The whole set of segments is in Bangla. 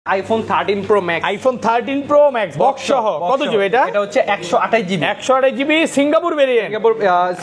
IPhone 13 pro max, iPhone 13 pro max box সহ কত জিবি এটা? এটা হচ্ছে 128 GB, 128 GB Singapore variant,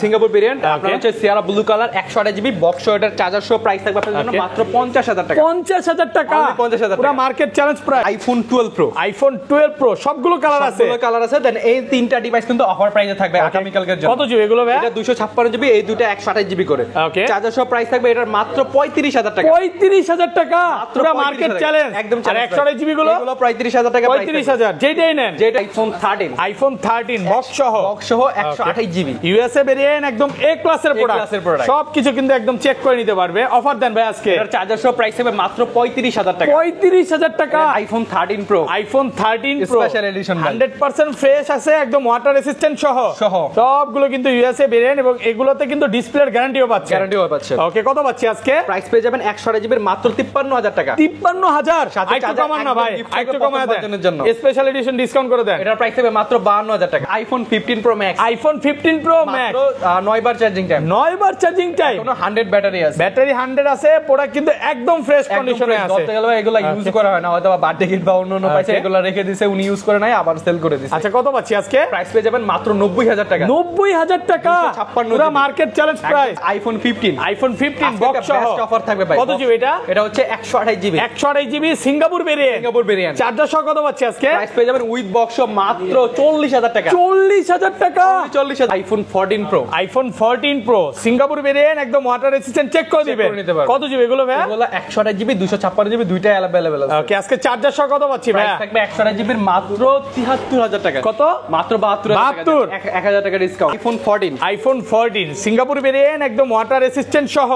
Singapore variant. আপনার হচ্ছে সিয়ারা ব্লু কালার 128 জিবি বক্স সহ, এটার চার্জার সহ প্রাইস থাকবে আপনাদের জন্য মাত্র 50,000 টাকা। 50,000 টাকা, 50,000 পুরো market challenge price. IPhone 12 pro, iPhone 12 pro সবগুলো কালার আছে, সবগুলো কালার আছে। দেন এই তিনটা ডিভাইস কিন্তু অফার প্রাইসে থাকবে আগামী কালকের জন্য। কত জিবি এগুলো ভাই? এটা 256 জিবি, এই দুটো 128 জিবি করে। ওকে, চার্জার সহ প্রাইস থাকবে এটার মাত্র 35,000 টাকা। 35,000 টাকা পুরো মার্কেট চ্যালেঞ্জ, একদম। আর 128 জিবি গুলো 35,000 টাকা। 35,000 যেটাই নেন, যেটা আইফোন 13, আইফোন 13 বক্স সহ, 128 জিবি ইউএসএ ভেরিয়েন্ট, একদম এ ক্লাসের প্রোডাক্ট, সবকিছু কিন্তু একদম চেক করে নিতে পারবে। অফার দেন ভাই আজকে। এটার চার্জার সহ প্রাইস হবে মাত্র 35,000 টাকা। 35,000 টাকা iPhone 13 pro, iPhone 13 pro special edition 100% fresh আছে, একদম ওয়াটার রেসিস্ট্যান্ট সহ সবগুলো কিন্তু ইউএসএ ভেরিয়েন্ট, এবং এগুলোতে কিন্তু ডিসপ্লের গ্যারান্টিও পাচ্ছে। ওকে, কত পাচ্ছি আজকে? প্রাইস পেয়ে যাবেন 128 জিবির মাত্র 53,000 টাকা। 53,000, একটু কমান না ভাই, একটু কমায় দেন, স্পেশাল এডিশন ডিসকাউন্ট করে দেন। এটার প্রাইস হবে মাত্র 52,000 টাকা। IPhone 15 pro max, iPhone 15 pro max 9 বার চার্জিং টাইম, 9 বার চার্জিং টাইম, 100 ব্যাটারি আছে, ব্যাটারি 100 আছে, প্রোডাক্ট কিন্তু একদম ফ্রেশ কন্ডিশনে আছে। ধরতে গেলে এগুলো ইউজ করা হয় না, হয়তো বার্থডে গিফট বা অন্য পাইছে, এগুলো রেখে দিয়েছে, উনি ইউজ করে নাই, আবার সেল করে দিয়েছে। আচ্ছা, কত পাচ্ছি আজকে? প্রাইস পেয়ে যাবেন মাত্র 90,000 টাকা। 90,000 টাকা, পুরো market challenge price. IPhone 15, iPhone 15 box সহ বেস্ট অফার থাকবে ভাই। কত জিবি এটা? এটা হচ্ছে 128 GB, 128 GB Singapore variant, charger সহ কত পাচ্ছি আজকে? প্রাইস পেয়ে যাবেন উইথ বক্স মাত্র 40,000 টাকা। 40,000 টাকা। 40,000। IPhone 14 pro, iPhone 14 pro Singapore variant, একদম ওয়াটার রেসিস্ট্যান্ট, চেক করে দিবেন। কত জিবি এগুলো ভাই? এগুলো 128 জিবি 256 জিবি দুইটাই अवेलेबल আছে। ওকে, আজকে চার্জার সহ কত পাচ্ছি ভাই? থাকবে 128 জিবির মাত্র 73,000 টাকা। কত? মাত্র 72,000 টাকা, 1,000 টাকা ডিসকাউন্ট। আইফোন 14 সিঙ্গাপুর ভেরিয়েন্ট, একদম ওয়াটার রেসিস্ট্যান্ট সহ,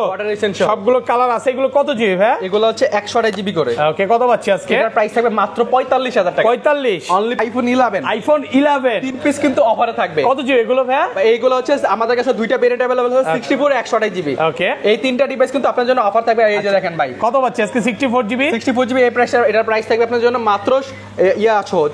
সবগুলো কালার আছে। এগুলো কত জিবি ভাই? এগুলো হচ্ছে 128 জিবি করে। ওকে, কত পাচ্ছি আজকে? এটার প্রাইস থাকবে মাত্র 45,000 টাকা। 45 অনলি। আইফোন 11, আইফোন 11 তিন পিস কিন্তু অফারে থাকবে। কত জিবি এগুলো ভাই? এইগুলো হচ্ছে আমাদের কাছে দুইটা ভেরিয়েন্ট अवेलेबल আছে, 64 128 জিবি। ওকে, এই তিনটা ডিভাইস কিন্তু আপনার জন্য অফার থাকবে। এই যে দেখেন ভাই, কত পাচ্ছি আজকে? 64 জিবি, 64 জিবি। এই প্রাইস, এটার প্রাইস থাকবে আপনার জন্য মাত্র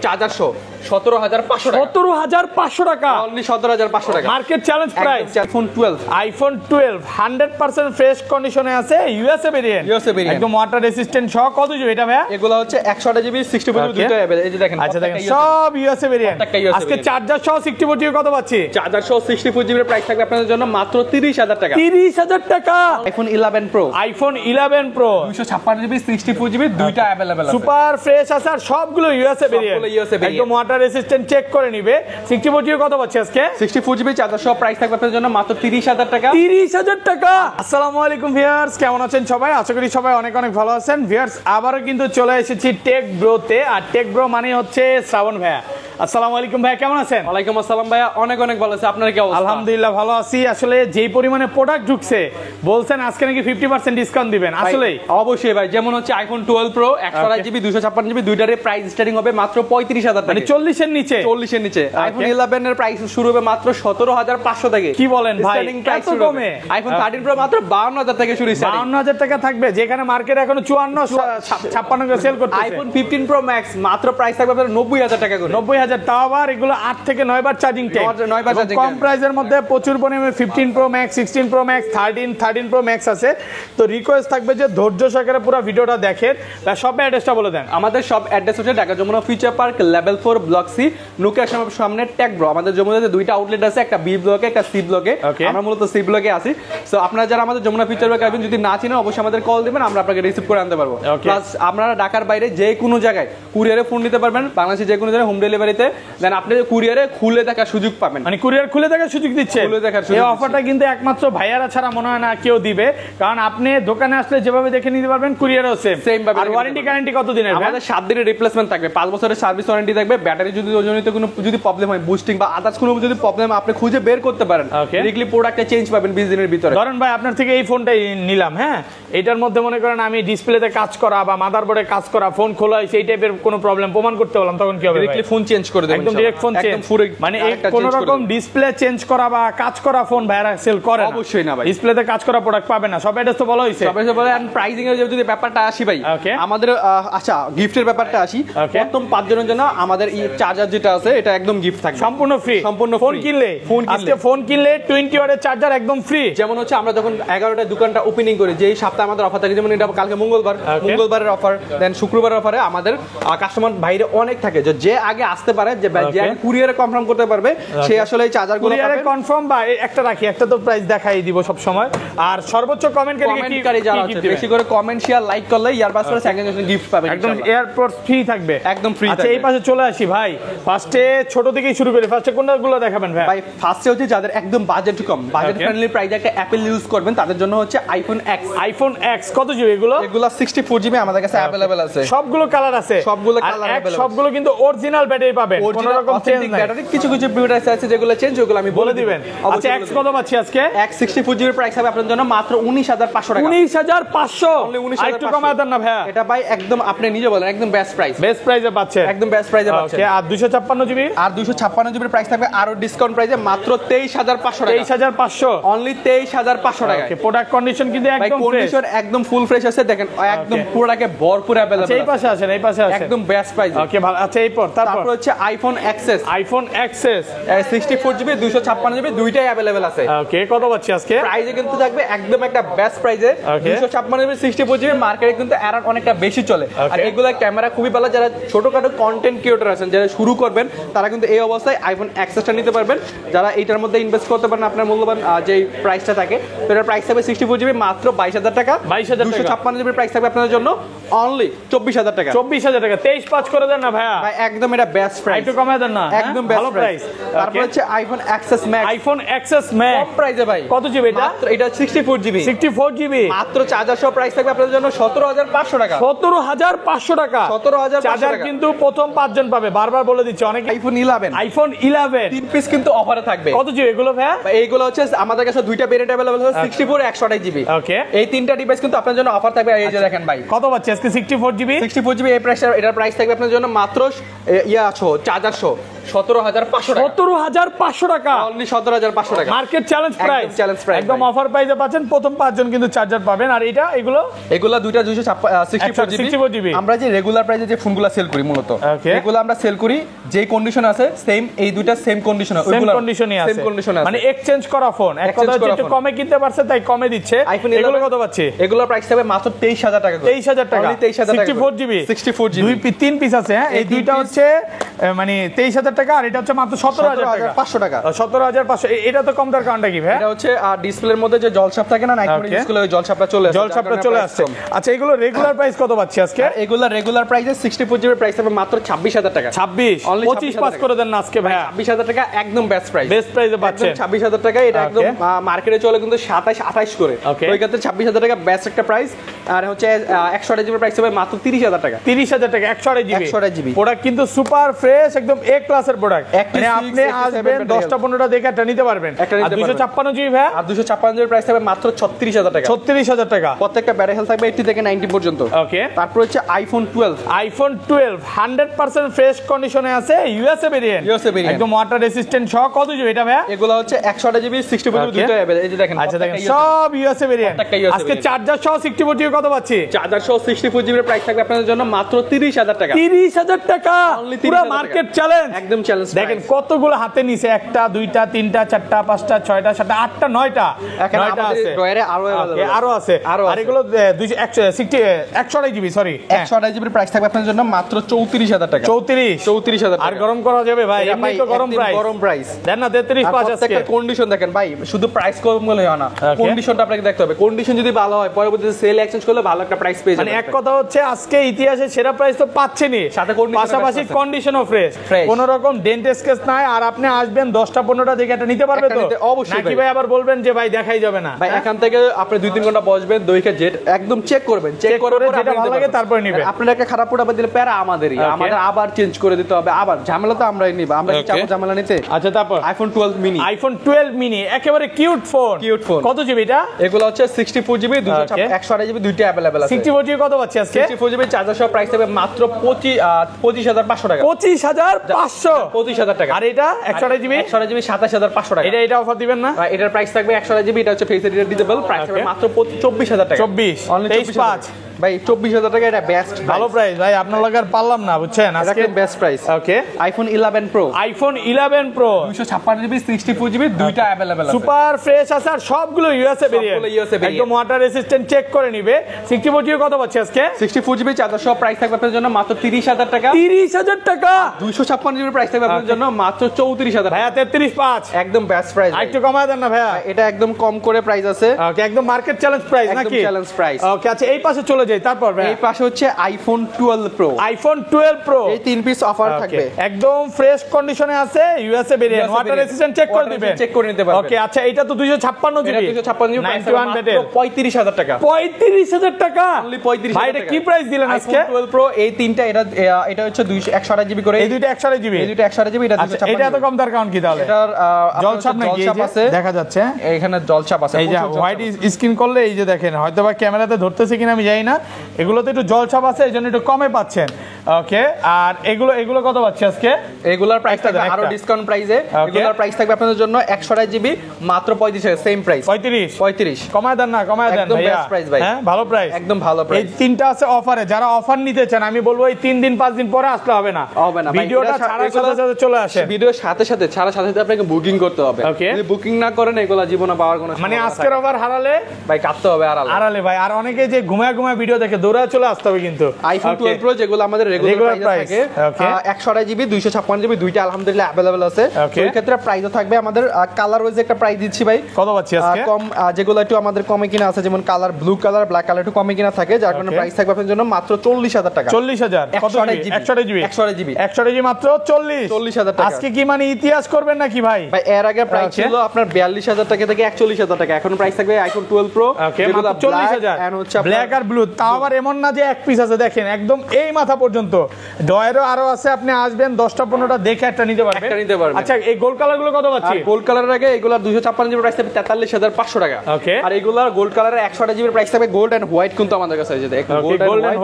চার্জার শো 17,500 টাকা। 17,500 টাকা, অনলি 17,500 টাকা, market challenge price. IPhone 12, iPhone 12 100% fresh কন্ডিশনে আছে, ইউএসএ ভেরিয়েন্ট, একদম ওয়াটার রেসিস্ট্যান্ট সহ। কত জিবি এটা ভাই? এগুলো হচ্ছে 128 জিবি 64 জিবি দুটো अवेलेबल। এই যে দেখেন, আচ্ছা দেখেন, সব ইউএসএ ভেরিয়েন্ট। আজকে চার্জার সহ 64 জিবি কত পাচ্ছি? চার্জার সহ 64 জিবির প্রাইস থাকবে আপনাদের জন্য মাত্র 30,000 টাকা। 30,000 টাকা। IPhone 11 pro, iPhone 11 pro 256 GB 64 GB দুইটা अवेलेबल আছে, সুপার ফ্রেশ আছে, আর সবগুলো ইউএসএ ভেরিয়েন্ট, একদম ওয়াটার রেসিস্ট্যান্ট, চেক করে নিবে। 64 জিবি কত পাচ্ছি আজকে? 64 জিবি চার্জার সহ প্রাইস থাকবে আপনাদের জন্য মাত্র 30,000 টাকা। 30,000 টাকা। আসসালামু আলাইকুম ভিউয়ার্স, কেমন আছেন সবাই? আশা করি সবাই অনেক অনেক ভালো আছেন। ভিউয়ার্স, আবারও কিন্তু চলে এসেছি টেক ব্রোতে, আর টেক ব্রো মানে হচ্ছে শ্রাবণ ভাইয়া। আসসালামু আলাইকুম ভাইয়া, কেমন আছেন? ওয়ালাইকুম আসসালাম ভাইয়া, অনেক অনেক ভালো আছি। আপনার কি অবস্থা? আলহামদুলিল্লাহ ভালো আছি। আসলে যেই পরিমাণে প্রোডাক্ট ঢুকছে, বলছেন আজকে নাকি 50% ডিসকাউন্ট দিবেন। আসলে অবশ্যই ভাই, যেমন হচ্ছে আইফোন 12 প্রো 128 জিবি 256 জিবি দুইটারে প্রাইস স্টার্টিং হবে মাত্র 35,000 টাকা, মানে 40 এর নিচে। 40 এর নিচে। আইফোন 11 এর প্রাইস শুরু হবে মাত্র 17,500 থেকে। কি বলেন ভাই, এত কমে? আইফোন 13 প্রো মাত্র 52,000 থেকে শুরু হইছে। 52,000 টাকা থাকবে, যেখানে মার্কেট এখনো 54 56 করে সেল করতেছে। আইফোন 15 প্রো ম্যাক্স মাত্র প্রাইস থাকবে আপনাদের 90,000 টাকা করে। 90,000, তাও আবার এগুলো 8 থেকে 9 বার চার্জিং টাইম, 9 বার চার্জিং। কম প্রাইসের মধ্যে প্রচুর পরিমাণে 15 pro max, 16 pro max, 13 pro max আছে। তো রিকোয়েস্ট থাকবে যে ধৈর্য সহকারে পুরো ভিডিওটা দেখেন। সব অ্যাড্রেসটা বলে দেন। আমাদের সব অ্যাড্রেস হচ্ছে Dhaka Jamuna future park level 4 block C, Nokia শপের সামনে টেক ব্রো। আমাদের যমুনাতে দুইটা আউটলেট আছে, একটা বি ব্লকে, একটা সি ব্লকে। আমরা মূলত সি ব্লকে আছি। সো আপনারা যারা আমাদের যমুনা ফিউচার পার্কে আসবেন, যদি না চিনেন অবশ্যই আমাদের কল দিবেন, আমরা আপনাকে রিসিভ করে আনতে পারবো। প্লাস আপনারা ঢাকার বাইরে যে কোনো জায়গায় কুরিয়ারে ফোন নিতে পারবেন, বাংলাদেশে যে কোনো জায়গায় হোম ডেলিভারিতে। দেন আপনি কুরিয়ারে খুলে দেখার সুযোগ পাবেন, মানে কুরিয়ার খুলে দেখার সুযোগ দিচ্ছে। এই অফারটা কিন্তু একমাত্র ভাইয়ারা ছাড়া মনে হয় না কেউ দিবে, কারণ আপনি দোকানে আসলে যেভাবে দেখে নিতে পারবেন, কুরিয়ারও সেম ভাবে। আর ওয়ারেন্টি গ্যারান্টি কত দিনের? আমাদের 7 দিনের রিপ্লেসমেন্ট থাকবে, 5 বছরের সার্ভিস ওয়ারেন্টি থাকবে। ব্যাটারি যদি ওজনিত কোনো যদি প্রবলেম হয়, বুস্টিং বা আদার্স কোনো যদি প্রবলেম আপনি খুঁজে বের করতে পারেন, ডিরেক্টলি প্রোডাক্টে চেঞ্জ পাবেন 20 দিনের ভিতরে। ধরেন ভাই, আপনার থেকে এই ফোনটাই নিলাম, হ্যাঁ, এটার মধ্যে মনে করেন আমি ডিসপ্লেতে কাজ করা বা মাদারবোর্ডে কাজ করা, ফোন খোলা হয়েছে, এই টাইপের কোনো প্রবলেম প্রমাণ করতে বললাম, তখন কি হবে? ডিরেক্টলি ফোন চেঞ্জ চেঞ্জ করে দেব একদম ডাইরেক্ট ফোন চেঞ্জ, মানে কোন রকম ডিসপ্লে চেঞ্জ করা বা কাজ করা ফোন ভাইরা সেল করে না? অবশ্যই না ভাই, ডিসপ্লেতে কাজ করা প্রোডাক্ট পাবে না। সব অ্যাড্রেস তো বলা হইছে, সব এসে বলে। এন্ড প্রাইসিং এর যদি ব্যাপারটা আসি ভাই, আমাদের আচ্ছা গিফটের ব্যাপারটা আসি। প্রথম 5 জনের জন্য আমাদের এই চার্জার যেটা আছে এটা একদম গিফট থাকবে, সম্পূর্ণ ফ্রি। সম্পূর্ণ ফোন কিনলে, আজকে ফোন কিনলে 20 ওয়াটের চার্জার একদম ফ্রি। যেমন হচ্ছে আমরা যখন 11টায় দোকানটা ওপেনিং করি, যেই সপ্তাহে আমাদের অফার থাকে, যেমন এটা কালকে মঙ্গলবারের অফার, দেন শুক্রবারের অফারে আমাদের কাস্টমার বাইরে অনেক থাকে, যে আগে আসতে পারে, যে কুরিয়ারে কনফার্ম করতে পারবে, সে আসলে এই চার্জারগুলো কুরিয়ারে কনফার্ম বা একটা রাখি, একটা তো প্রাইস দেখাই দিব সব সময়। আর সর্বোচ্চ কমেন্টকারী যারা আছে বেশি করে কমেন্ট শেয়ার লাইক করলে earbuds plus second generation gift পাবে, একদম এয়ারপোর্ট ফ্রি থাকবে, একদম ফ্রি। আচ্ছা এই পাশে চলে আসি ভাই, ফার্স্টে ছোট থেকেই শুরু করি। ফার্স্টে কোনগুলো দেখাবেন ভাই? ভাই ফার্স্টে হচ্ছে যাদের একদম বাজেট কম, বাজেট ফ্রেন্ডলি প্রাইসে একটা অ্যাপল ইউজ করবেন, তাদের জন্য হচ্ছে আইফোন এক্স। আইফোন এক্স কত জিবি এগুলো? এগুলো 64 জিবি আমাদের কাছে अवेलेबल আছে, সবগুলো কালার আছে, সবগুলো কালার अवेलेबल, সবগুলো কিন্তু অরিজিনাল ব্যাটারি পাবেন, কোনো রকম চেঞ্জ নাই। ব্যাটারি কিছু ব্যাটারি আছে যেগুলো চেঞ্জ, ওগুলো আমি বলে দিবেন। আচ্ছা এক্স কত পাচ্ছি আজকে? এক্স 64 জিবি প্রাইস হবে আপনাদের জন্য মাত্র 19500 টাকা। 19500, একটু কমায় দেন না ভাইয়া? এটা ভাই একদম আপনি নিজে বলেন একদম বেস্ট প্রাইস, বেস্ট প্রাইসে পাচ্ছেন, একদম বেস্ট প্রাইসে পাচ্ছেন। ওকে, আর 256 জিবি? আর 256 জিবির প্রাইস থাকবে আরো ডিসকাউন্ট প্রাইসে মাত্র 23500 টাকা। 23500, অনলি 23500 টাকা। ওকে, প্রোডাক্ট কন্ডিশন কিন্তু একদম ফ্রেশ, কন্ডিশন একদম ফুল ফ্রেশ আছে, দেখেন একদম পুরোটাকে ভরপুর अवेलेबल আছে। এই পাশে আসেন, এই পাশে আসেন, একদম বেস্ট প্রাইস। ওকে ভালো। আচ্ছা তারপর হচ্ছে iPhone XS. IPhone XS 64 GB 256 GB দুইটাই अवेलेबल আছে। ওকে, কত পাচ্ছি আজকে? প্রাইসে কিন্তু থাকবে একদম একটা বেস্ট প্রাইসে, 256 জিবি 64 জিবি মার্কেটে কিন্তু অ্যারাউন্ড অনেকটা বেশি চলে। আর এগুলা ক্যামেরা খুবই ভালো, যারা ছোটখাটো কন্টেন্ট ক্রিয়েটর আছেন, যারা শুরু করবেন, তারা কিন্তু এই অবস্থায় আইফোন এক্সএসটা নিতে পারবেন। যারা এইটার মধ্যে ইনভেস্ট করতে পারেন আপনার মূল্যবান যে প্রাইসটা থাকে, তো এটার প্রাইস থাকবে 64 জিবি মাত্র 22000 টাকা। 256 জিবির প্রাইস থাকবে আপনাদের জন্য অনলি 24000 টাকা। 24000 টাকা, 23.5 করে দেন না ভাইয়া? ভাই একদম এটা বেস্ট প্রাইস, একটু কমায় দেন না? একদম বেস্ট প্রাইস। তারপর হচ্ছে iPhone XS Max. IPhone XS Max কম প্রাইসে ভাই। কত জিবি এটা? মাত্র এটা 64 জিবি। 64 জিবি মাত্র চার্জার সহ প্রাইস থাকবে আপনাদের জন্য 17500 টাকা। 17500 টাকা। 17500 চার্জার টাকা কিন্তু প্রথম 5 জন পাবে, বারবার বলে দিচ্ছি। অনেক আইফোন 11, আইফোন 11 3 পিস কিন্তু অফারে থাকবে। কত জিবি এগুলো ভাইয়া? এইগুলো হচ্ছে আমাদের কাছে দুইটা ভেরিয়েন্ট अवेलेबल আছে, 64 128 জিবি। ওকে, এই তিনটা ডিভাইস কিন্তু আপনাদের জন্য অফার থাকবে। এই যে দেখেন ভাই, কত পাচ্ছি আজকে? 64 জিবি 64 জিবি এই প্রাইস, এটার প্রাইস থাকবে আপনাদের জন্য মাত্র চার্জার সহ 17500 টাকা। 17500 টাকা, অনলি 17500 টাকা। Market challenge price, challenge price, একদম অফার প্রাইসে পাচ্ছেন। প্রথম 5 জন কিন্তু চার্জার পাবেন। আর এগুলা দুইটা 264 জিবি। আমরা যে রেগুলার প্রাইসে যে ফোনগুলো সেল করি, মূলত এগুলো আমরা সেল করি যে কন্ডিশন আছে সেম, এই দুইটা সেম কন্ডিশন, ওইগুলো কন্ডিশনই আছে, সেম কন্ডিশন আছে, মানে এক্সচেঞ্জ করা ফোন। এক কথা হচ্ছে একটু কমে কিনতে পারছে তাই কমে দিচ্ছে। আইফোন এগুলো কত পাচ্ছে? এগুলোর প্রাইস হবে মাত্র 23000 টাকা। 23000 টাকা, 23000 টাকা। 64 জিবি 64 জিবি 3 পিস আছে। হ্যাঁ, এই দুইটা হচ্ছে মানে 23000 টাকা, আর এটা হচ্ছে মাত্র 17500 টাকা। 17500। এটা তো কম দর কারণটা কি ভাই? এটা হচ্ছে ডিসপ্লের মধ্যে যে জলছাপ থাকে না, নাইট মোড ইউজ করলে ওই জলছাপটা চলে আসছে। আচ্ছা এগুলো রেগুলার প্রাইস কত পাচ্ছি আজকে? এগুলো রেগুলার প্রাইসে 64 জিবি প্রাইস হবে মাত্র 26000 টাকা। 26 25 পাস করে দেন না আজকে ভাই? 26000 টাকা একদম বেস্ট প্রাইস, বেস্ট প্রাইসে পাচ্ছেন 26000 টাকা। এটা একদম মার্কেটে চলে কিন্তু 27 28 করে, ওই ক্ষেত্রে 26000 টাকা বেস্ট একটা প্রাইস। আর হচ্ছে 128 জিবি প্রাইস হবে মাত্র 30000 টাকা। 30000 টাকা 128 জিবি। 128 জিবি প্রোডাক্ট কিন্তু সুপার ফ্রেশ, একদম এ ক্লাসের প্রোডাক্ট। মানে আপনি আসবেন 10টা 15টা দেখে একটা নিতে পারবেন। আর 256 জিবি ভাই? আর 256 জিবি প্রাইস হবে মাত্র 36000 টাকা। 36000 টাকা। প্রত্যেকটা ব্যাটারি হেলথ থাকবে 80 থেকে 90 পর্যন্ত। ওকে, তারপর হচ্ছে আইফোন 12। আইফোন 12 100% ফ্রেশ কন্ডিশনে আছে, ইউএসএ ভেরিয়েন্ট, একদম ওয়াটার রেসিস্ট্যান্ট সহ। কত জিবি এটা ভাই? এগুলো হচ্ছে 128 জিবি 64 জিবি দুটো अवेलेबल। এই যে দেখেন, আচ্ছা দেখেন সব ইউএসএ ভেরিয়েন্ট। আজকে চার্জার সহ 64 জিবি কত পাচ্ছি? চার্জার সহ 64 জিবির প্রাইস থাকবে আপনাদের জন্য মাত্র 30000 টাকা। 30000 টাকা, পুরো মার্কেট চ্যালেঞ্জ, একদম চ্যালেঞ্জ। দেখেন কতগুলো হাতে নিছে, একটা দুইটা তিনটা চারটা পাঁচটা ছয়টা সাতটা আটটা নয়টা আছে, ড্রয়ারে আরো আছে। আর এগুলো 128 জিবি, সরি 128 জিবির প্রাইস থাকবে আপনাদের জন্য মাত্র 34000 টাকা। 34000 আর গরম করা যাবে ভাই? এমনি তো গরম প্রাইস দেন না। 33.5 আজকে কন্ডিশন দেখেন ভাই, শুধু প্রাইস কম হলে হয় না, কন্ডিশনটা আপনাকে দেখতে হবে। কন্ডিশন যদি ভালো হয়, পরবর্তীতে সেল এক্সচেঞ্জ করলে ভালো একটা প্রাইস পেয়ে যাবেন। মানে এক কথা হচ্ছে আজকে ইতিহাসে সেরা প্রাইস তো পাচ্ছেনই, সাথে পাশাপাশি কন্ডিশনও ফ্রেশ, কোনো রকম ডেন্ট স্কেচ নাই। আর আপনি আসবেন 10টা 15টা দেখে এটা নিতে পারবে তো? অবশ্যই নাকি ভাই আবার বলবেন যে ভাই দেখাই যাবে না? ভাই এখান থেকে আপনি 2-3 ঘন্টা বসবেন, দইকে জেট একদম চেক করবেন, চেক করে যেটা ভালো লাগে তারপরে নেবেন। আপনার একটা খারাপ প্রোডাক্ট দিলে প্যারা আমাদেরই, আমাদের আবার চেঞ্জ করে দিতে হবে, আবার ঝামেলা তো আমরাই নিব, আমরা কি চাবো ঝামেলা নিতে? আচ্ছা তারপর আইফোন 12 মিনি। আইফোন 12 মিনি একেবারে কিউট ফোন। কত জিবি এটা? এগুলো হচ্ছে 64 জিবি 128 জিবি দুইটা अवेलेबल আছে। 64 জিবি কত পাচ্ছি আজকে? 64 জিবি চার্জার সহ প্রাইস হবে মাত্র 25500 টাকা। 25500 25,000 টাকা। আর এটা 128 জিবি 27,500 টাকা। এটা অফার দিবেন না? এটার প্রাইস থাকবে 128 জিবি, এটা হচ্ছে ফেস এডিটেবল, প্রাইস থাকবে মাত্র 24,000 টাকা। 24 অনলি 23,500 ভাই 24,000 টাকা, এটা বেস্ট ভালো প্রাইস ভাই, আপনার লাগে আর পারলাম না বুঝছেন আজকে best price. Okay, iPhone 11 pro, iPhone 11 pro 256 GB 64 GB দুইটা अवेलेबल আছে। সুপার ফ্রেশ আছে আর সবগুলো ইউএসএ ভেরিয়েন্ট, একদম ওয়াটার রেসিস্ট্যান্ট, চেক করে নিবে। 64 জিবি কত পাচ্ছে আজকে? 64 জিবি চার্জার সহ প্রাইস থাকবে আপনার জন্য মাত্র 30,000 টাকা। 30,000 টাকা। 256 জিবি প্রাইস থাকবে আপনার জন্য মাত্র 34,000 ভাইয়া 33,500 একদম বেস্ট প্রাইস। একটু কমায় দেন না ভাইয়া। এটা একদম কম করে প্রাইস আছে। ওকে, একদম মার্কেট চ্যালেঞ্জ প্রাইস নাকি? একদম চ্যালেঞ্জ প্রাইস। ওকে, আচ্ছা এই পাশে চলে যাই, তারপর ভাই এই পাশে হচ্ছে আইফোন 12 প্রো। আইফোন 12 প্রো এই 3 পিস অফার থাকবে, একদম ফ্রেশ কন্ডিশনে আছে, USA variant, water resistant, check করে দিবেন, চেক করে নিতে পারবেন। ওকে, আচ্ছা এটা তো 256 জিবি, 256 জিবি প্রাইস 91 ব্যাটারি, 35,000 টাকা। 35,000 টাকা অনলি 35,000 ভাই, এটা কি প্রাইস দিলেন আজকে? আইফোন 12 প্রো এই তিনটা, এটা হচ্ছে 128 জিবি করে, এই দুইটা 128 জিবি, এই দুইটা 128 জিবি, এটা আচ্ছা 256 এটা এত কম তার কারণ কি তাহলে? এটার জলছাপ নাকি? এই যে আছে, দেখা যাচ্ছে এখানে জলছাপ আছে, এই যে হোয়াইট স্ক্রিন করলে এই যে দেখেন, হয়তো বা ক্যামেরাতে ধরতেছে কিনা আমি জানি না, এগুলোতে একটু জলছাপ আছে, এই জন্য একটু কমে পাচ্ছেন। ওকে, আর এগুলো কত পাচ্ছে আজকে? এগুলার প্রাইস থাকবে আরো ডিসকাউন্ট প্রাইসে। এগুলার প্রাইস থাকবে আপনাদের জন্য 128 জিবি মাত্র 35,000, সেম প্রাইস 35 কমায় দেন না, কমায় দেন একদম ভাইয়া। বেস্ট প্রাইস ভাই, হ্যাঁ ভালো প্রাইস, একদম ভালো এই প্রাইস। তিনটা আছে অফারে, যারা অফার নিতে চান আমি বলবো এই 3 দিন 5 দিন পরে আসলে হবে না, ভিডিওটা ছাড়ার সাথে সাথে চলে আসেন, ভিডিওর সাথে সাথে ছাড়ার সাথে সাথে আপনাকে বুকিং করতে হবে। যদি বুকিং না করেন এগুলা জীবনে পাওয়ার কোনো মানে আজকের অফার হারালে ভাই কাটতে হবে আড়ালে ভাই। আর অনেকে যে ঘুমায় ভিডিও দেখে দৌড়া চলে আসতে হবে কিন্তু। আইফোন 12 প্রো যেগুলো আমাদের রেগুলার প্রাইস থাকে 128 জিবি 256 জিবি দুইটা আলহামদুলিল্লাহ अवेलेबल আছে। ওই ক্ষেত্রে প্রাইসও থাকবে আমাদের কালার ওয়াইজ একটা প্রাইস দিচ্ছি ভাই। কত পাচ্ছি আজকে? কম যেগুলো একটু আমাদের কমে কিনা আছে, যেমন colour blue colour, black colour একটু কমে কিনা থাকে, যার কারণে প্রাইস থাকবে আপনাদের জন্য মাত্র 40,000 টাকা। 40,000 কত জিবি? 128 জিবি 128 জিবি মাত্র 40,000 টাকা। আজকে কি মানে ইতিহাস করবেন নাকি ভাই? ভাই এর আগে প্রাইস ছিল আপনার 42,000 টাকা থেকে 41,000 টাকা, এখন প্রাইস থাকবে আইফোন 12 প্রো যেগুলো 40,000 এন্ড হচ্ছে ব্ল্যাক আর ব্লু, তাও আবার এমন না যে এক পিস আছে, দেখেন একদম এই মাথা পর্যন্ত, ডয়েরও আরো আছে, আপনি আসবেন 10টা 15টা দেখে একটা নিতে পারবেন। আচ্ছা এই গোল্ড কালার গুলো কত পাচ্ছি? গোল্ড কালারের আগে এগুলা 256 জিবি প্রাইস থাকবে 43,500 টাকা। ওকে, আর এগুলা গোল্ড কালারের 128 জিবি প্রাইস থাকবে গোল্ড এন্ড হোয়াইট, কিন্তু আমাদের কাছে আছে দেখুন গোল্ড এন্ড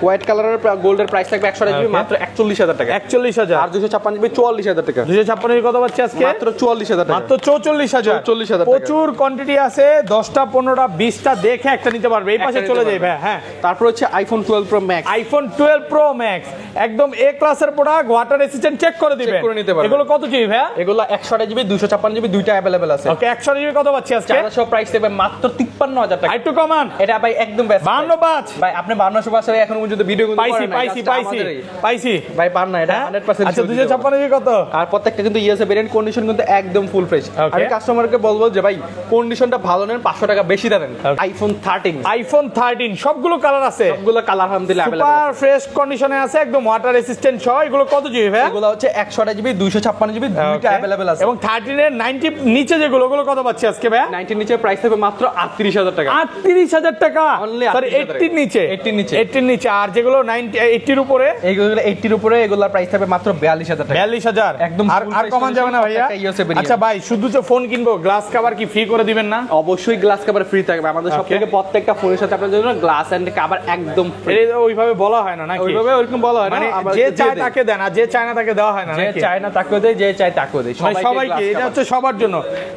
হোয়াইট কালারের গোল্ডের প্রাইস থাকবে 128 জিবি মাত্র 41,000 টাকা। 41,000 আর 256 জিবি 44,000 টাকা। 256 জিবি কত পাচ্ছি আজকে? মাত্র 44,000 টাকা। মাত্র 44,000 প্রচুর কোয়ান্টিটি আছে, 10টা 15টা 20টা দেখে একটা নিতে পারবে। এই পাশে চলে যাই ভাই। হ্যাঁ, তারপর হচ্ছে iPhone 12 pro max. IPhone 12 pro max একদম এ ক্লাসের প্রোডাক্ট, ওয়াটার রেসিস্ট্যান্ট, চেক করে দিবেন, এগুলো কত জিবি ভাই? এগুলো 128 জিবি 256 জিবি দুইটা अवेलेबल আছে। ওকে, 128 জিবি কত পাচ্ছি আজকে? 400 প্রাইস থাকবে মাত্র 53,000 টাকা। একটু কমান, এটা ভাই একদম বেস্ট 52,500 ভাই। আপনি 5200 পাশে এখন পর্যন্ত ভিডিও কিন্তু পাইছি ভাই পান না, এটা 100% আচ্ছা 256 জিবি কত? আর প্রত্যেকটা কিন্তু ইএসএ ভেরিয়েন্ট, কন্ডিশন কিন্তু একদম ফুল ফ্রেশ। আমি কাস্টমারকে বলবো যে ভাই কন্ডিশনটা ভালো নেন, 500 টাকা বেশি দেন। আইফোন 13 সবগুলো কালার আছে, সবগুলো কালার আলহামদুলিল্লাহ अवेलेबल সুপার ফ্রেশ কন্ডিশনে আছে, একদম ওয়াটার রেসিস্ট্যান্ট সহ। এগুলো কত জিবি ভাই? এগুলো হচ্ছে 128 জিবি 256 জিবি দুইটা अवेलेबल আছে। এবং 13 এর 90 নিচে যেগুলো, ওগুলো কত পাচ্ছি আজকে ভাই? 90 নিচে প্রাইস থাকবে মাত্র 38,000 টাকা। 38,000 টাকা অনলি। সরি 80 নিচে 80 নিচে। আর যেগুলো 90 80 এর উপরে, এইগুলো 80 এর উপরে, এগুলোর প্রাইস থাকবে মাত্র 42,000 টাকা। 42,000 একদম। আর কমান যাবে না ভাইয়া? আচ্ছা ভাই, শুধু যে ফোন কিনবো, গ্লাস কভার কি ফ্রি করে দিবেন না? অবশ্যই গ্লাস কভার ফ্রি থাকবে আমাদের সব থেকে, প্রত্যেকটা ফোনের সাথে আপনাদের জন্য গ্লাস এন্ড কভার একদম ফ্রি। ওইভাবে বলা হয় না নাকি? ওইভাবে ওরকম বলা হয় না, মানে যে চায় তাকে দেন, আর যে চায় না তাকে দেওয়া হয় না যে নাকি? চায় না তাকে দেয়, যে চায় তাকে দেয়, সবাইকে। এটা হচ্ছে সবার জন্য,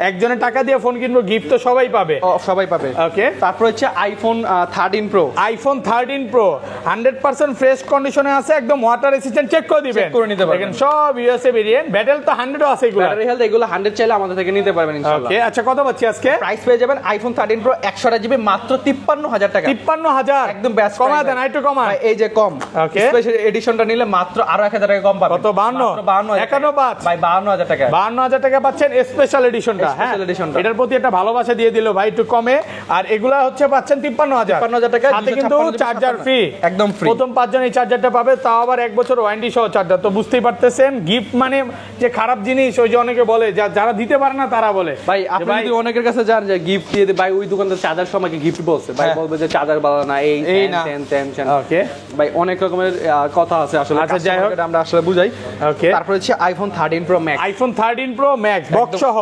একজনের টাকা দিয়ে ফোন কিনবো, গিফট তো সবাই পাবে। সবাই পাবে। ওকে, তারপর হচ্ছে iPhone 13 pro. IPhone 13 pro 100% fresh কন্ডিশনে আছে, একদম ওয়াটার রেসিস্ট্যান্ট, চেক করে দিবেন, চেক করে নিতে পারবেন। দেখেন সব ইউএসএ ভেরিয়েন্ট, ব্যাটেল তো 100 ও আছে, এগুলো ব্যাটারি হেলথ এগুলো 100 চাইলে আমাদের থেকে নিতে পারবেন ইনশাআল্লাহ। ওকে, আচ্ছা কত পাচ্ছি আজকে? প্রাইস পেয়ে যাবেন আইফোন 13 প্রো 128 জিবি মাত্র 53,000 টাকা। 53,000 একদম বেস্ট। কমা দেন, একটু কমা। এই যে কম ওকে, স্পেশাল এডিশনটা নিলে মাত্র আরো 1,000 টাকা কম পাবেন। কত? 52 51 ভাই 52,000 টাকা। 52,000 টাকা পাচ্ছেন স্পেশাল এডিশনটা। হ্যাঁ, এটার প্রতি একটা ভালোবাসা দিয়ে দিল ভাই, একটু কমে। আর এগুলা হচ্ছে পাচ্ছেন 53,000 টাকা, সাথে কিন্তু চার্জার ফ্রি, একদম ফ্রি। প্রথম 5 জন এই চার্জারটা পাবে, তাও আবার 1 বছর ওয়ারেন্টি সহ চার্জার। তো বুঝতেই পারতেছেন গিফট মানে যে খারাপ জিনিস, ওই যে অনেকে বলে যারা দিতে পারে না তারা বলে ভাই আপনি যদি অনেকের কাছে যান যে গিফট দিয়ে ভাই, ওই দোকানদার চার্জার সময়কে গিফট বলছে, ভাই বলবে যে চার্জার ভালো না, এই না টেনশন। ওকে ভাই অনেক রকমের কথা আছে আসলে। আচ্ছা যাই হোক, আমরা আসলে বুঝাই। ওকে, তারপর হচ্ছে iPhone 13 pro max. IPhone 13 pro max box সহ,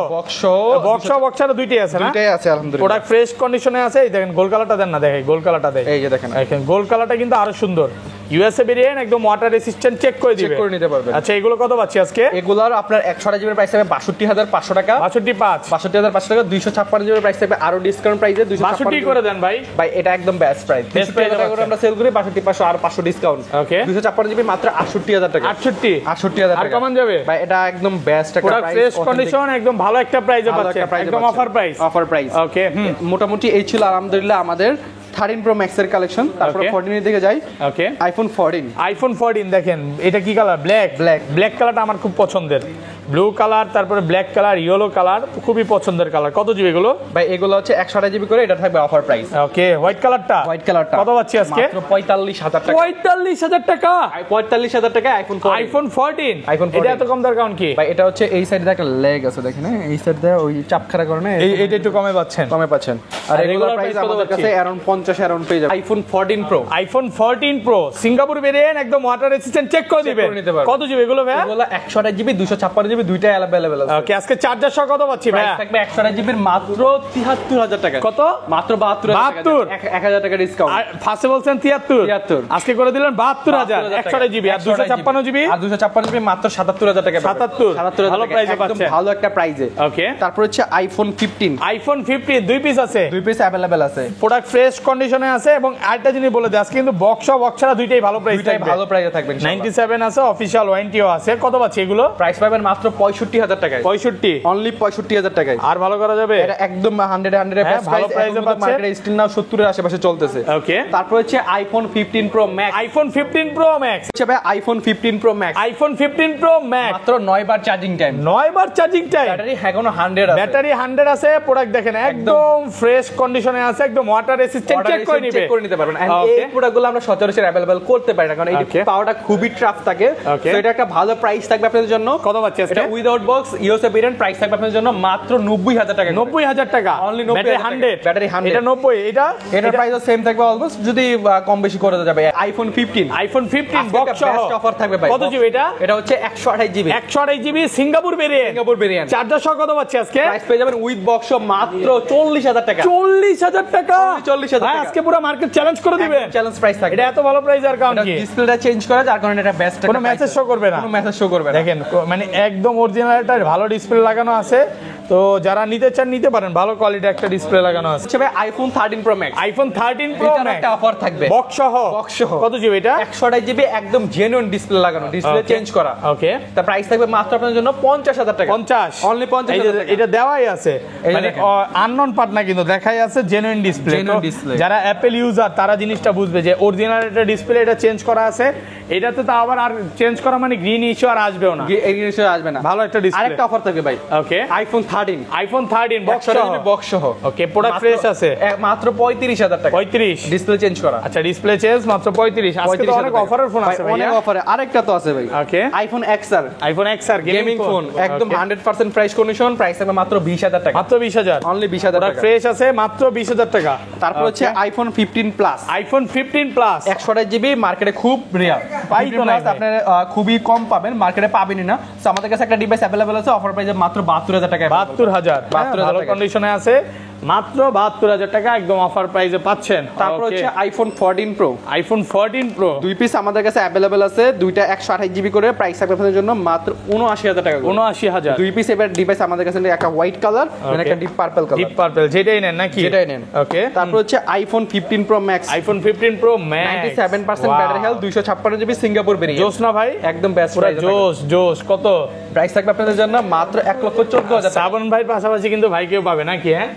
বক্স দুইটাই আছে না? দুইটাই আছে আলহামদুলিল্লাহ। প্রোডাক্ট ফ্রেশ কন্ডিশনে আছে। এই দেখেন গোল কালারটা দেন না, দেখেন গোল কালারটা দেন, এই যে দেখেন গোল কালারটা কিন্তু আরো সুন্দর, ইউএসএ ভেরিয়েন্ট একদম ওয়াটার রেসিস্ট্যান্ট চেক করে দিবে, চেক করে নিতে পারবেন। আচ্ছা এগুলো কত পাচ্ছি আজকে? এগুলার আপনার 128 জিবির প্রাইস থাকবে 62500 টাকা, 62,500 টাকা। 256 জিবির প্রাইস থাকবে আরো ডিসকাউন্ট প্রাইসে 62 করে দেন ভাই। ভাই এটা একদম বেস্ট প্রাইস, 200 টাকা করে আমরা সেল করি, 62500 আর 500 ডিসকাউন্ট। ওকে 256 জিবি মাত্র 68000 টাকা। 68000 টাকা। আর কমান যাবে ভাই এটা একদম বেস্ট একটা পুরো প্রাইস, ফ্রেশ কন্ডিশন, একদম ভালো একটা প্রাইসে পাচ্ছেন, একদম অফার প্রাইস। ওকে মোটামুটি এই ছিল আলহামদুলিল্লাহ আমাদের 13 প্রো ম্যাক্স এর কালেকশন। তারপর 14 এর দিকে যাই। ওকে আইফোন 14 দেখেন এটা কি কালার? ব্ল্যাক কালারটা আমার খুব পছন্দের, ব্লু কালার, তারপরে ব্ল্যাক কালার, ইয়েলো কালার, খুবই পছন্দের কালার। কত জিবি এগুলো? ভাই এগুলো হচ্ছে 128 জিবি করে, এটা থাকবে অফার প্রাইস। ওকে হোয়াইট কালারটা কত পাচ্ছি আজকে? মাত্র 45000 টাকা। 45000 টাকা, 45000 টাকা আইফোন 14। এটা এত কম দর কারণ কি? ভাই এটা হচ্ছে এই সাইডে একটা লেগ আছে দেখেন, এই সাইডে ওই চাপখারা কারণে এইটা একটু কমে পাচ্ছেন। আর রেগুলার প্রাইস আমাদের কাছে अराउंड 50 अराउंड পেয়ে যাবে। আইফোন 14 প্রো সিঙ্গাপুর ভেরিয়েন্ট, একদম ওয়াটার রেসিস্ট্যান্ট চেক করে দিবে। কত জিবি এগুলো ভাই? এগুলো 128 জিবি 256 জিবি দুইটাই अवेलेबल আছে। ওকে আজকে চার্জার সহ কত পাচ্ছি ভাই? প্রাইস থাকবে 128 জিবির মাত্র 73000 টাকা। কত? মাত্র 72000 টাকা, 1000 টাকা ডিসকাউন্ট। আর ফার্স্টে বলছেন 73, আজকে করে দিলেন 72000। 128 জিবি আর 256 জিবি, আর 256 জিবি মাত্র 77000 টাকা। 77 ভালো প্রাইসে পাচ্ছেন, ভালো একটা প্রাইসে। ওকে তারপর হচ্ছে আইফোন 15 দুই পিস আছে, अवेलेबल আছে, প্রোডাক্ট ফ্রেশ কন্ডিশনে আছে। এবং আরেকটা জিনিস বলে দিই, আজকে কিন্তু বক্স ছাড়া দুইটাই ভালো প্রাইস থাকবে, ভালো প্রাইসে থাকবে। 97 আছে, অফিশিয়াল ওয়ারেন্টিও আছে। কত পাচ্ছি এগুলো? প্রাইস পাবেন মাত্র 65000 টাকায়। 65 অনলি 65000 টাকায়। আর ভালো করা যাবে? এটা একদম 100 এর ভালো প্রাইসে পাচ্ছেন, মার্কেটে স্টিল নাও 70 এর আশেপাশে চলতেছে। ওকে তারপর হচ্ছে iPhone 15 pro max. IPhone 15 pro max হচ্ছে ভাই iPhone 15 pro max. IPhone 15 pro max মাত্র 9 বার চার্জিং টাইম। 9 বার চার্জিং টাইম, ব্যাটারি এখনো 100 আছে। ব্যাটারি 100 আছে। প্রোডাক্ট দেখেন একদম ফ্রেশ কন্ডিশনে আছে, একদম ওয়াটার রেসিস্ট্যান্ট চেক করে নিতে পারবেন। এন্ড এই প্রোডাক্টগুলো আমরা সচরাচর अवेलेबल করতে পারি না, কারণ এই পাওয়াটা খুবই টাফ থাকে। তো এটা একটা ভালো প্রাইস থাকবে আপনাদের জন্য। কত পাচ্ছি আজকে? এটা without box USA variant, price থাকবে আপনাদের জন্য মাত্র 90000 টাকা। 90000 টাকা অনলি ব্যাটারি 100, ব্যাটারি 100। এটা 90, এটার প্রাইসও সেম থাকবে অলমোস্ট, যদি কম বেশি করে দেওয়া যাবে। আইফোন 15 বক্স সহ বেস্ট অফার থাকবে ভাই। কত জিবি এটা? এটা হচ্ছে 128 GB. 128 GB Singapore variant. Charger সহ কত পাচ্ছি আজকে? প্রাইস পেয়ে যাবেন উইথ বক্স মাত্র 40000 টাকা। 40000 টাকা, 40000 ভাই টাকা। আজকে পুরো মার্কেট চ্যালেঞ্জ করে দিবে। চ্যালেঞ্জ প্রাইস থাকবে। এটা এত ভালো প্রাইস আর কারণ কি? ডিসপ্লেটা চেঞ্জ করা, যার কারণে এটা বেস্ট। কোনো মেসেজ শো করবে না, কোনো মেসেজ শো করবে না। দেখেন মানে একদম অরিজিনাল একটা ভালো ডিসপ্লে লাগানো আছে। তো যারা নিতে চান নিতে পারেন, ভালো কোয়ালিটি একটা ডিসপ্লে লাগানো আছে। হচ্ছে ভাই iPhone 13 pro max. IPhone 13 pro এটার ম্যাক্স একটা অফার থাকবে বক্স সহ। কত জিবি এটা? 128 জিবি একদম জেনুইন ডিসপ্লে লাগানো, ডিসপ্লে চেঞ্জ করা। ওকে তার প্রাইস থাকবে মাত্র আপনাদের জন্য 50000 টাকা। 50 অনলি 50000 টাকা। এটা দেওয়াই আছে, মানে আননোন পার্ট না, কিন্তু দেখাই আছে জেনুইন ডিসপ্লে। যারা অ্যাপল ইউজার তারা জিনিসটা বুঝবে যে অরিজিনাল একটা ডিসপ্লে, এটা চেঞ্জ করা আছে। এটাতে তো আবার আর চেঞ্জ করা মানে গ্রিন ইস্যু আর আসবেও না, এই জিনিস আসবে না। ভালো একটা ডিসপ্লে। আরেকটা অফার থাকবে ভাই। ওকে আইফোন 13 বক্স সহ। ওকে প্রোডাক্ট ফ্রেশ আছে, মাত্র 35000 টাকা। 35 ডিসপ্লে চেঞ্জ করা। আচ্ছা ডিসপ্লে চেঞ্জ মাত্র 35। আজকে তো অনেক অফারের ফোন আছে ভাই, অনেক অফারে। আরেকটা তো আছে ভাই। ওকে আইফোন XR গেমিং ফোন, একদম 100% ফ্রেশ কন্ডিশন, প্রাইস থাকবে মাত্র 20000 টাকা। মাত্র 20000, অনলি 20000 টাকা। ফ্রেশ আছে মাত্র 20000 টাকা। তারপর হচ্ছে iPhone 15 plus. IPhone 15 plus 128 GB মার্কেটে খুব রেয়ার, পাই তো না আপনি খুবই কম পাবেন, মার্কেটে পাবেনই না। সো আমাদের কাছে একটা ডিভাইস अवेलेबल আছে, অফার প্রাইসে মাত্র 72000 টাকা। 72000 ভালো কন্ডিশনে আছে, মাত্র 72000 টাকা একদম অফার প্রাইসে পাচ্ছেন। তারপর হচ্ছে আইফোন 14 প্রো দুই পিস আমাদের কাছে अवेलेबल আছে, দুইটা 128 জিবি করে, প্রাইস থাকবে আপনাদের জন্য মাত্র 79000 টাকা। 79000 দুই পিস এবার ডিভাইস আমাদের কাছে, একটা হোয়াইট কালার আর একটা ডিপ পার্পল কালার। যেটাই নেন নাকি? যেটাই নেন। ওকে তারপর হচ্ছে iPhone 15 pro max. 97% battery health, 256 GB Singapore variant. জোস না ভাই, একদম বেস্ট প্রাইস। জোস কত প্রাইস থাকবে আপনাদের জন্য? মাত্র 1,14,000 টাকা। শ্রাবণ ভাইয়ের পাশাপাশি কিন্তু ভাই কেউ পাবে নাকি? হ্যাঁ